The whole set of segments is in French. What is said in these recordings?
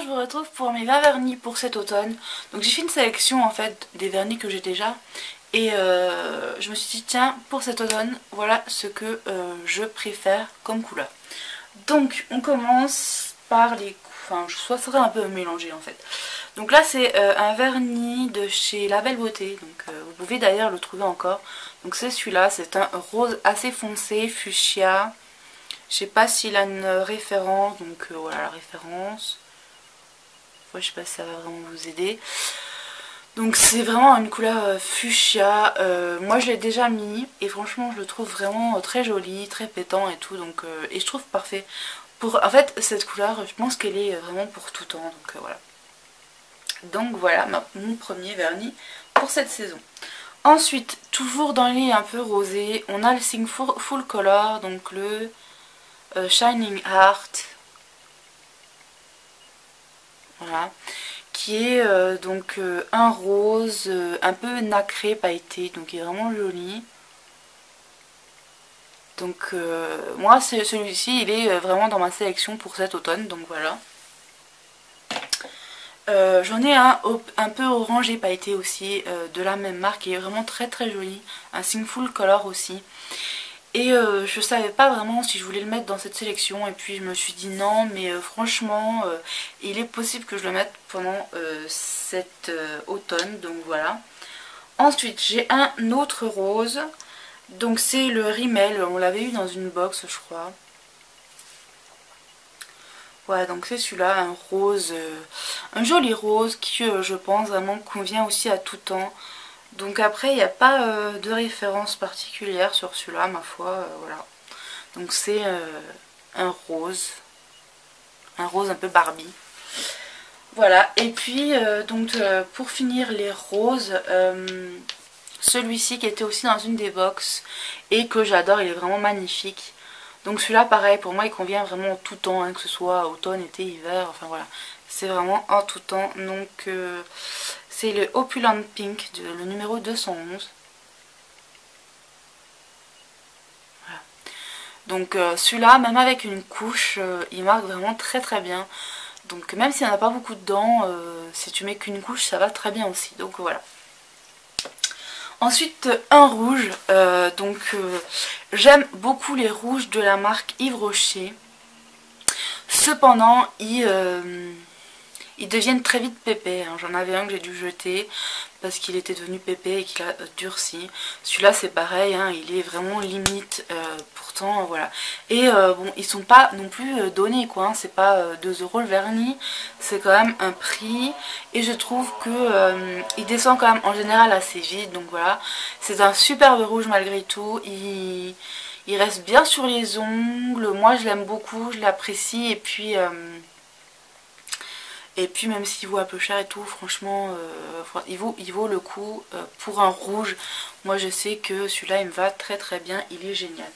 je vous retrouve pour mes 20 vernis pour cet automne. Donc j'ai fait une sélection en fait des vernis que j'ai déjà. Et je me suis dit tiens, pour cet automne, voilà ce que je préfère comme couleur. Donc on commence par les... Enfin, ça serait un peu mélangé en fait. Donc là c'est un vernis de chez La Belle Beauté. Donc vous pouvez d'ailleurs le trouver encore. Donc c'est celui-là, c'est un rose assez foncé, fuchsia. Je sais pas s'il a une référence, donc voilà la référence. Ouais, je sais pas si ça va vraiment vous aider. Donc c'est vraiment une couleur fuchsia. Moi je l'ai déjà mis et franchement je le trouve vraiment très joli, très pétant et tout. Donc, et je trouve parfait. En fait cette couleur je pense qu'elle est vraiment pour tout temps. Donc voilà. Donc voilà mon premier vernis pour cette saison. Ensuite, toujours dans les un peu rosé, on a le Sing Full Color, donc le Shining Heart. Voilà. Qui est donc un rose un peu nacré pailleté, donc il est vraiment joli. Donc moi celui-ci il est vraiment dans ma sélection pour cet automne, donc voilà. J'en ai un peu orangé pailleté aussi de la même marque, qui est vraiment très très joli, un Sing Full Color aussi. Et je savais pas vraiment si je voulais le mettre dans cette sélection, et puis je me suis dit non, mais franchement il est possible que je le mette pendant cet automne, donc voilà. Ensuite j'ai un autre rose, donc c'est le Rimmel, on l'avait eu dans une box je crois. Voilà, donc c'est celui-là, un rose, un joli rose qui je pense vraiment convient aussi à tout temps. Donc après il n'y a pas de référence particulière sur celui-là, ma foi, voilà. Donc c'est un rose un peu Barbie. Voilà, et puis donc pour finir les roses, celui-ci qui était aussi dans une des box et que j'adore, il est vraiment magnifique. Donc celui-là pareil, pour moi il convient vraiment en tout temps, hein, que ce soit automne, été, hiver, enfin voilà. C'est vraiment en tout temps, donc c'est le Opulent Pink, le numéro 211. Voilà. Donc celui-là, même avec une couche, il marque vraiment très très bien. Donc même s'il n'y en a pas beaucoup dedans, si tu mets qu'une couche, ça va très bien aussi. Donc voilà. Ensuite, un rouge. J'aime beaucoup les rouges de la marque Yves Rocher. Cependant, ils deviennent très vite pépés. Hein. J'en avais un que j'ai dû jeter parce qu'il était devenu pépé et qu'il a durci. Celui-là c'est pareil, hein, il est vraiment limite, pourtant voilà. Et bon, ils sont pas non plus donnés quoi, hein, c'est pas 2 € le vernis, c'est quand même un prix. Et je trouve que il descend quand même en général assez vite, donc voilà. C'est un superbe rouge malgré tout, il reste bien sur les ongles, moi je l'aime beaucoup, je l'apprécie. Et puis même s'il vaut un peu cher et tout, franchement, il vaut le coup pour un rouge. Moi je sais que celui-là il me va très très bien, il est génial.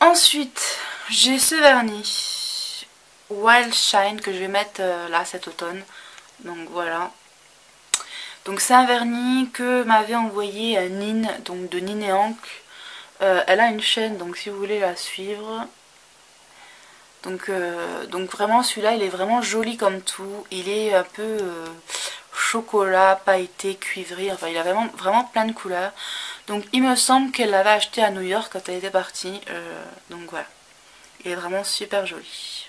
Ensuite, j'ai ce vernis Wild Shine que je vais mettre là cet automne. Donc voilà. Donc c'est un vernis que m'avait envoyé Nine, donc de Nine et Hank. Elle a une chaîne, donc si vous voulez la suivre... Donc vraiment celui-là il est vraiment joli comme tout, il est un peu chocolat, pailleté, cuivré, enfin il a vraiment plein de couleurs. Donc il me semble qu'elle l'avait acheté à New York quand elle était partie, donc voilà, il est vraiment super joli.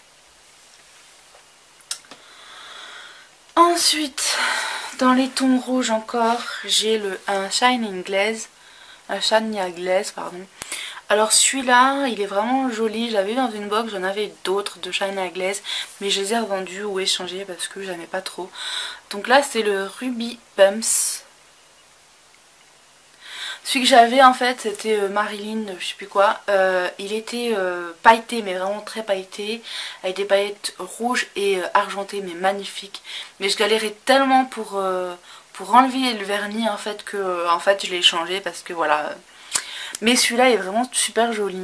Ensuite, dans les tons rouges encore, j'ai un Shining Glaze, un Shania Glaze pardon. Alors celui-là, il est vraiment joli, je l'avais eu dans une box, j'en avais d'autres de Shine Glaze, mais je les ai revendus ou échangés parce que j'aimais pas trop. Donc là c'est le Ruby Pumps. Celui que j'avais en fait c'était Marilyn, je sais plus quoi, il était pailleté mais vraiment très pailleté, avec des paillettes rouges et argentées mais magnifiques. Mais je galérais tellement pour enlever le vernis en fait que je l'ai échangé parce que voilà... Mais celui-là est vraiment super joli.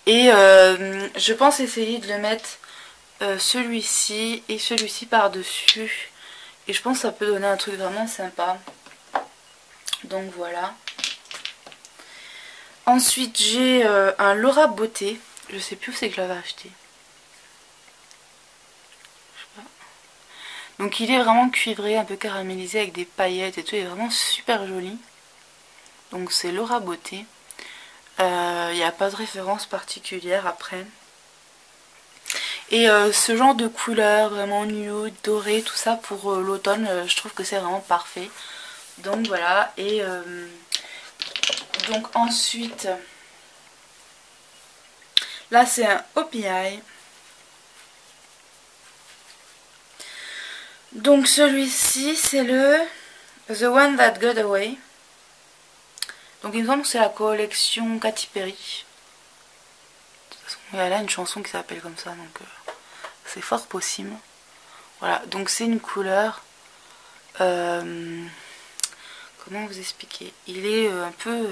Et je pense essayer de le mettre celui-ci et celui-ci par-dessus. Et je pense que ça peut donner un truc vraiment sympa. Donc voilà. Ensuite j'ai un Laura Beauté. Je sais plus où c'est que je l'avais acheté. Donc il est vraiment cuivré, un peu caramélisé avec des paillettes et tout, il est vraiment super joli. Donc c'est Laura Beauté. Il n'y a pas de référence particulière après. Et ce genre de couleur vraiment nude, doré, tout ça pour l'automne, je trouve que c'est vraiment parfait. Donc voilà, et donc ensuite, là c'est un OPI. Donc celui-ci c'est le The One That Got Away. Donc il me semble que c'est la collection Katy Perry. De toute façon, elle a une chanson qui s'appelle comme ça, donc c'est fort possible. Voilà, donc c'est une couleur... comment vous expliquer? Il est un peu...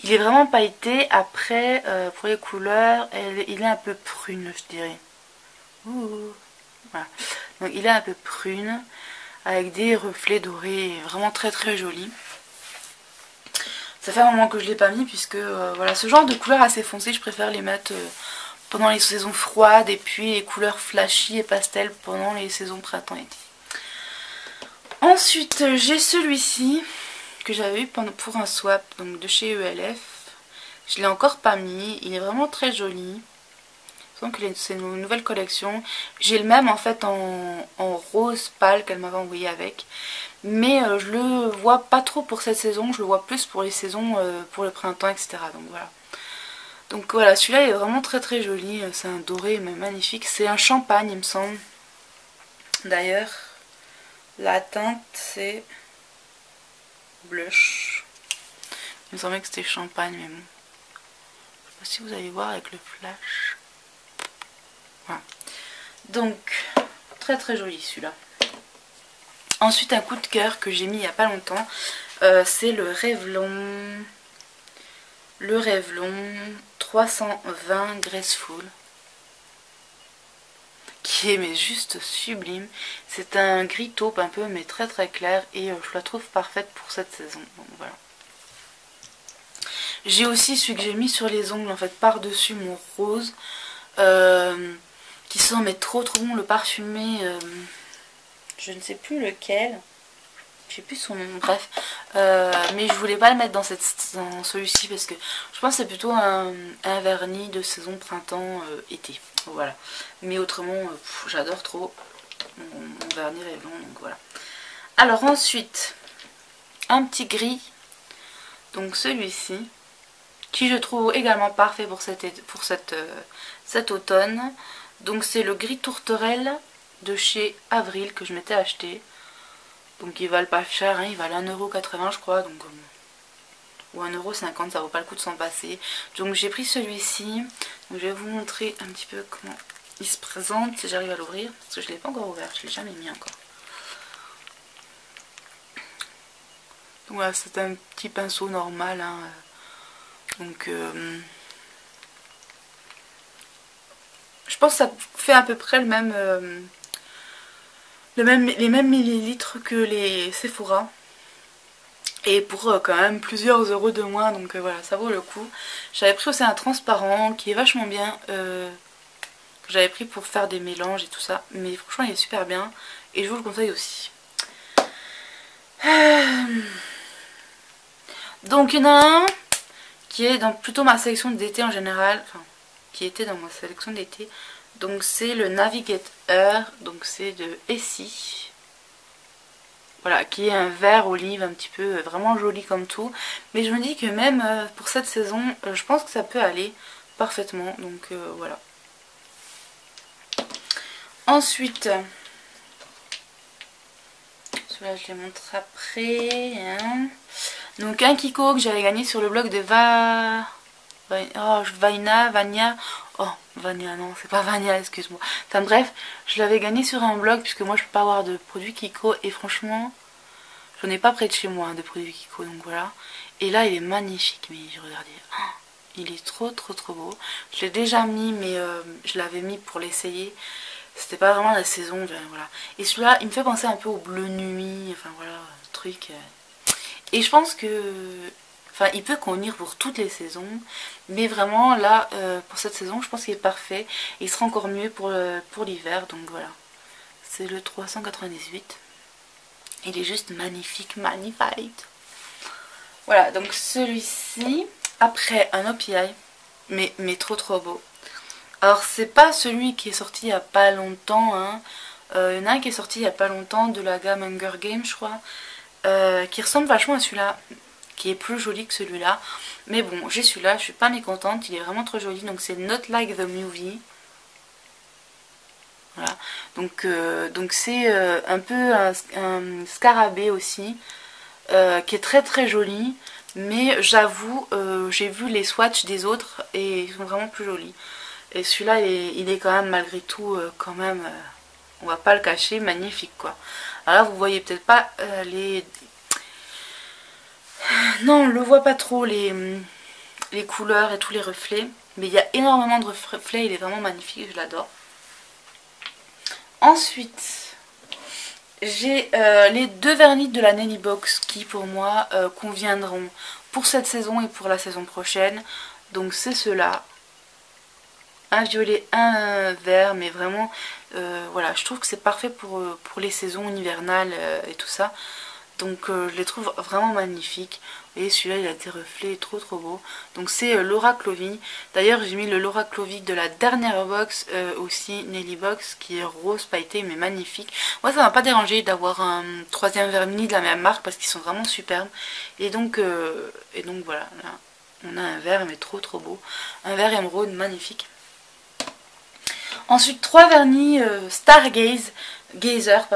il est vraiment pailleté. Après, pour les couleurs, il est un peu prune, je dirais. Ouh. Voilà. Donc il est un peu prune, avec des reflets dorés, vraiment très très joli. Ça fait un moment que je ne l'ai pas mis, puisque voilà, ce genre de couleurs assez foncées, je préfère les mettre pendant les saisons froides, et puis les couleurs flashy et pastel pendant les saisons printemps-été. Ensuite, j'ai celui-ci que j'avais eu pour un swap, donc de chez ELF. Je l'ai encore pas mis, il est vraiment très joli. Donc c'est une nouvelle collection. J'ai le même en fait en rose pâle qu'elle m'avait envoyé avec. Mais je le vois pas trop pour cette saison, je le vois plus pour les saisons pour le printemps, etc. Donc voilà, celui-là est vraiment très très joli. C'est un doré mais magnifique. C'est un champagne il me semble. D'ailleurs, la teinte c'est blush. Il me semblait que c'était champagne mais bon. Je sais pas si vous allez voir avec le flash. Voilà. Donc, très très joli celui-là. Ensuite, un coup de cœur que j'ai mis il n'y a pas longtemps, c'est le Revlon 320 Graceful, qui est mais juste sublime. C'est un gris taupe un peu mais très très clair, et je la trouve parfaite pour cette saison. Donc voilà. J'ai aussi celui que j'ai mis sur les ongles en fait par-dessus mon rose, qui sent mais trop trop bon, le parfumé. Je ne sais plus lequel, je sais plus son nom, bref, mais je voulais pas le mettre dans celui-ci parce que je pense que c'est plutôt un vernis de saison printemps-été, voilà. Mais autrement, j'adore trop mon vernis Revlon, donc voilà. Alors ensuite, un petit gris, donc celui-ci, qui je trouve également parfait pour cet automne. Donc c'est le gris tourterelle de chez Avril que je m'étais acheté. Donc ils valent pas cher, hein, ils valent 1,80€ je crois, donc, ou 1,50€, ça vaut pas le coup de s'en passer. Donc j'ai pris celui-ci, je vais vous montrer un petit peu comment il se présente si j'arrive à l'ouvrir, parce que je ne l'ai pas encore ouvert, je ne l'ai jamais mis encore. Donc voilà, c'est un petit pinceau normal, hein. Donc je pense que ça fait à peu près les mêmes millilitres que les Sephora. Et pour quand même plusieurs euros de moins, donc voilà, ça vaut le coup. J'avais pris aussi un transparent qui est vachement bien, que j'avais pris pour faire des mélanges et tout ça. Mais franchement il est super bien et je vous le conseille aussi. Donc il y en a un qui est dans plutôt ma sélection d'été en général, enfin qui était dans ma sélection d'été. Donc c'est le Navigator, donc c'est de Essie. Voilà, qui est un vert olive un petit peu vraiment joli comme tout. Mais je me dis que même pour cette saison, je pense que ça peut aller parfaitement. Donc voilà. Ensuite, celui-là je les montre après. Hein. Donc un Kiko que j'avais gagné sur le blog de Vania. Oh, Vania, non, c'est pas Vania, excuse-moi. Enfin bref, je l'avais gagné sur un blog puisque moi je peux pas avoir de produits Kiko et franchement, j'en ai pas près de chez moi hein, de produits Kiko, donc voilà. Et là, il est magnifique, mais regardez, oh, il est trop trop trop beau. Je l'ai déjà mis, mais je l'avais mis pour l'essayer. C'était pas vraiment la saison, voilà. Et celui-là, il me fait penser un peu au bleu nuit, enfin voilà, truc. Et je pense que... Enfin, il peut convenir pour toutes les saisons. Mais vraiment, là, pour cette saison, je pense qu'il est parfait. Il sera encore mieux pour l'hiver. Donc voilà. C'est le 398. Il est juste magnifique, magnifique. Voilà, donc celui-ci. Après, un OPI. Mais trop beau. Alors, c'est pas celui qui est sorti il y a pas longtemps. Hein. Il y en a un qui est sorti il y a pas longtemps de la gamme Hunger Games, je crois. Qui ressemble vachement à celui-là. Qui est plus joli que celui-là. Mais bon, j'ai celui-là, je suis pas mécontente. Il est vraiment trop joli. Donc, c'est Not Like the Movie. Voilà. Donc c'est un peu un scarabée aussi. Qui est très joli. Mais j'avoue, j'ai vu les swatchs des autres et ils sont vraiment plus jolis. Et celui-là, il est quand même, malgré tout, quand même, on va pas le cacher, magnifique quoi. Alors là, vous voyez peut-être pas les... Non, on le voit pas trop, les couleurs et tous les reflets. Mais il y a énormément de reflets, il est vraiment magnifique, je l'adore. Ensuite, j'ai les deux vernis de la Nelly Box qui pour moi conviendront pour cette saison et pour la saison prochaine. Donc c'est ceux-là. Un violet, un vert, mais vraiment, voilà, je trouve que c'est parfait pour les saisons hivernales et tout ça. Donc je les trouve vraiment magnifiques. Et celui-là, il a des reflets trop beaux. Donc c'est Laura Clovy. D'ailleurs, j'ai mis le Laura Clovy de la dernière box, aussi Nelly Box, qui est rose pailleté, mais magnifique. Moi, ça m'a pas dérangé d'avoir un troisième vernis de la même marque, parce qu'ils sont vraiment superbes. Et donc voilà, là, on a un vert, mais trop beau. Un vert émeraude magnifique. Ensuite, trois vernis Stargazer,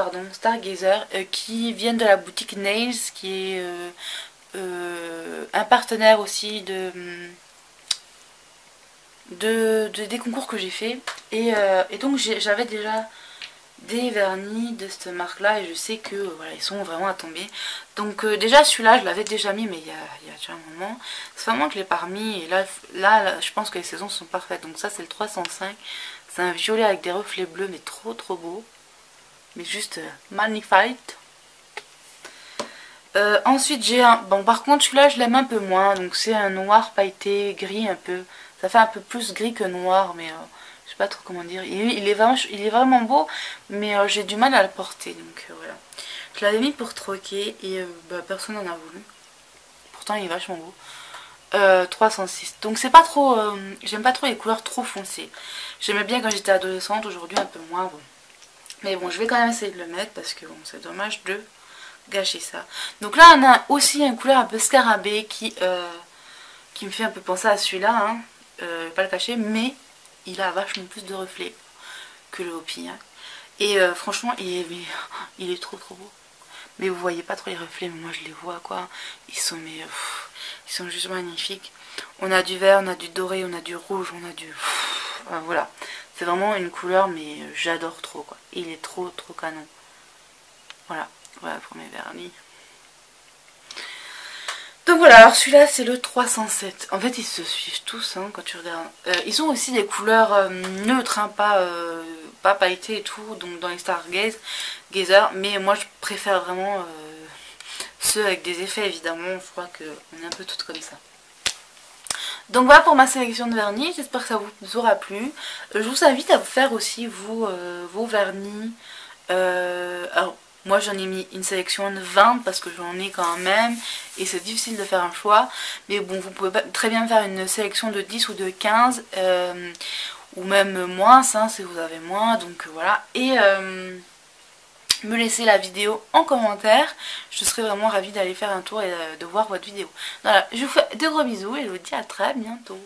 qui viennent de la boutique Nails, qui est un partenaire aussi des concours que j'ai fait. Et donc j'avais déjà des vernis de cette marque là et je sais que voilà, ils sont vraiment à tomber. Donc déjà celui-là je l'avais déjà mis, mais il y a déjà un moment. C'est vraiment que je l'ai pas remis et là je pense que les saisons sont parfaites. Donc ça c'est le 305. C'est un violet avec des reflets bleus, mais trop beau. Mais juste magnifique. Ensuite j'ai un... Bon par contre celui-là je l'aime un peu moins. Donc c'est un noir pailleté, gris un peu. Ça fait un peu plus gris que noir, mais je sais pas trop comment dire. Il est vraiment beau, mais j'ai du mal à le porter. Donc voilà. Je l'avais mis pour troquer et personne n'en a voulu. Pourtant il est vachement beau. 306. Donc c'est pas trop... j'aime pas trop les couleurs trop foncées. J'aimais bien quand j'étais adolescente, aujourd'hui un peu moins. Bon. Mais bon, je vais quand même essayer de le mettre parce que bon, c'est dommage de gâcher ça. Donc là on a aussi une couleur un peu scarabée qui me fait un peu penser à celui-là. Hein. Je vais pas le cacher, mais il a vachement plus de reflets que le Hopi. Hein. Et franchement, il est trop beau. Mais vous voyez pas trop les reflets, mais moi je les vois quoi. Ils sont juste magnifiques. On a du vert, on a du doré, on a du rouge, on a du... voilà. C'est vraiment une couleur, mais j'adore trop quoi. Il est trop canon. Voilà pour mes vernis. Donc voilà, alors celui-là c'est le 307. En fait ils se suivent tous hein, quand tu regardes. Ils ont aussi des couleurs neutres, hein, pas pailletées et tout, donc dans les Stargazer. Mais moi je préfère vraiment ceux avec des effets évidemment. Je crois qu'on est un peu toutes comme ça. Donc voilà pour ma sélection de vernis, j'espère que ça vous aura plu. Je vous invite à vous faire aussi vos vernis. Alors moi j'en ai mis une sélection de 20 parce que j'en ai quand même et c'est difficile de faire un choix. Mais bon, vous pouvez très bien faire une sélection de 10 ou de 15 ou même moins hein, si vous avez moins. Donc voilà. Et me laisser la vidéo en commentaire. Je serais vraiment ravie d'aller faire un tour et de voir votre vidéo. Voilà, je vous fais de gros bisous et je vous dis à très bientôt.